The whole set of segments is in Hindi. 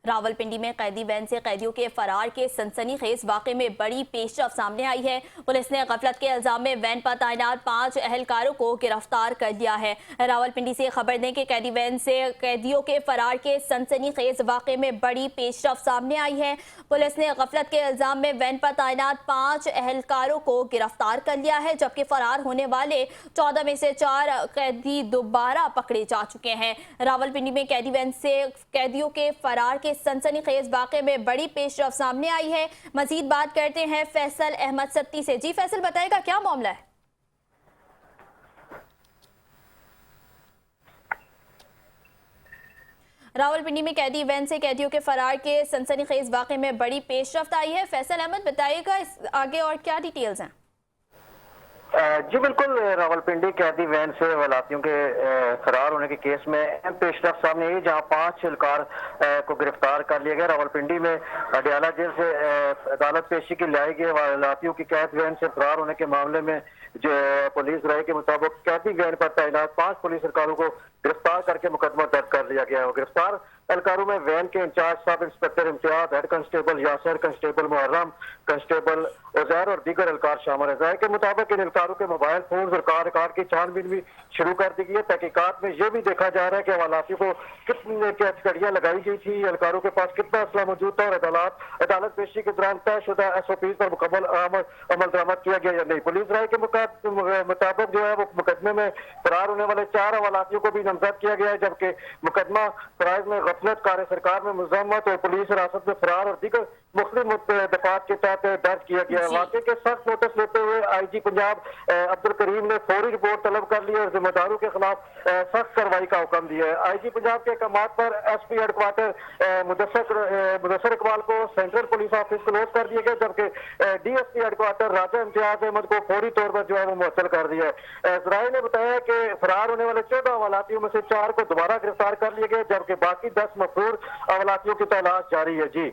रावलपिंडी में कैदी वैन से कैदियों के फरार के सनसनीखेज वाक़े में बड़ी पेशरफ सामने आई है। पुलिस ने गफलत के इल्जाम में वैन पर तैनात 5 अहलकारों को गिरफ्तार कर लिया है। रावलपिंडी से खबर दें कि कैदी वैन से कैदियों के फरार के सनसनीखेज वाक़े में बड़ी पेशरफ सामने आई है। पुलिस ने गफलत के इल्जाम में वैन पर तैनात 5 अहलकारों को गिरफ्तार कर लिया है, जबकि फरार होने वाले 14 में से 4 कैदी दोबारा पकड़े जा चुके हैं। रावलपिंडी में कैदी वैन से कैदियों के फरार के सनसनीखेज वाक़े में बड़ी पेशरफ सामने आई है। मजीद बात करते हैं फैसल अहमद सत्ती से। जी फैसल, बताएगा क्या मामला है? रावलपिंडी में कैदी वैन से कैदियों के फरार के सनसनीखेज वाक़े में बड़ी पेशरफ्त आई है। फैसल अहमद, बताइएगा इस आगे और क्या डिटेल्स हैं? जी बिल्कुल, रावलपिंडी कैदी वैन से वलातियों के फरार होने के केस में अहम पेशरफ सामने आई, जहां 5 एहलकार को गिरफ्तार कर लिया गया। रावलपिंडी में अडयाला जेल से अदालत पेशी की लाई गई वलातियों की कैद वैन से फरार होने के मामले में जो पुलिस राय के मुताबिक कैदी वैन पर तैनात 5 पुलिस एहलकारों को गिरफ्तार करके मुकदमा दर्ज कर लिया गया है। गिरफ्तार एहलकारों में वैन के incharge sub inspector Imtiaz, head constable Yasir, constable Muharram, constable Uzair और दीगर एहलकार शामिल है। राय के मुताबिक इन एहलकारों के मोबाइल फोन और कार रिकॉर्ड की छानबीन भी शुरू कर दी गई है। तहकीकात में यह भी देखा जा रहा है कि हवालातियों को कितनी कड़ियां लगाई गई थी, एहलकारों के पास कितना असला मौजूद था और अदालत पेशी के दौरान तयशुदा SOP पर मुकम्मल अमल दरामद किया गया या नहीं। पुलिस राय के मुताबिक जो है वो मुकदमे में फरार होने वाले 4 हवालातियों को भी नामजद किया गया है, जबकि मुकदमा फराइज में गफलत, कार्य सरकार में मुजम्मत और पुलिस हिरासत में फरार और दीगर मुख्तलिफ दफात के तहत दर्ज किया गया है। वाक़े के सख्त नोटिस लेते हुए IG पंजाब अब्दुल करीम ने फौरी रिपोर्ट तलब कर ली और जिम्मेदारों के खिलाफ सख्त कार्रवाई का हुक्म दिया है। IG पंजाब के अहकाम पर SP हेडक्वार्टर मुदस्सर इकबाल को सेंट्रल पुलिस ऑफिस क्लोज कर दिया गया, जबकि DSP हेडक्वार्टर राजा इम्तियाज अहमद को फौरी तौर पर जो है वो मुअत्तल कर दिया है। जराये ने बताया कि फरार होने वाले 14 हवालातियों में से 4 को दोबारा गिरफ्तार कर लिया गया, जबकि बाकी 10 मफरूर हवालातियों की तलाश जारी है। जी,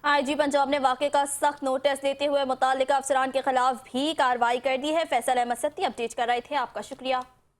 IG पंजाब ने वाक़े का सख्त नोटिस देते हुए मुताल्लिका अफसरान के खिलाफ भी कार्रवाई कर दी है। फैसल अहमद सत्ती अपडेट कर रहे थे, आपका शुक्रिया।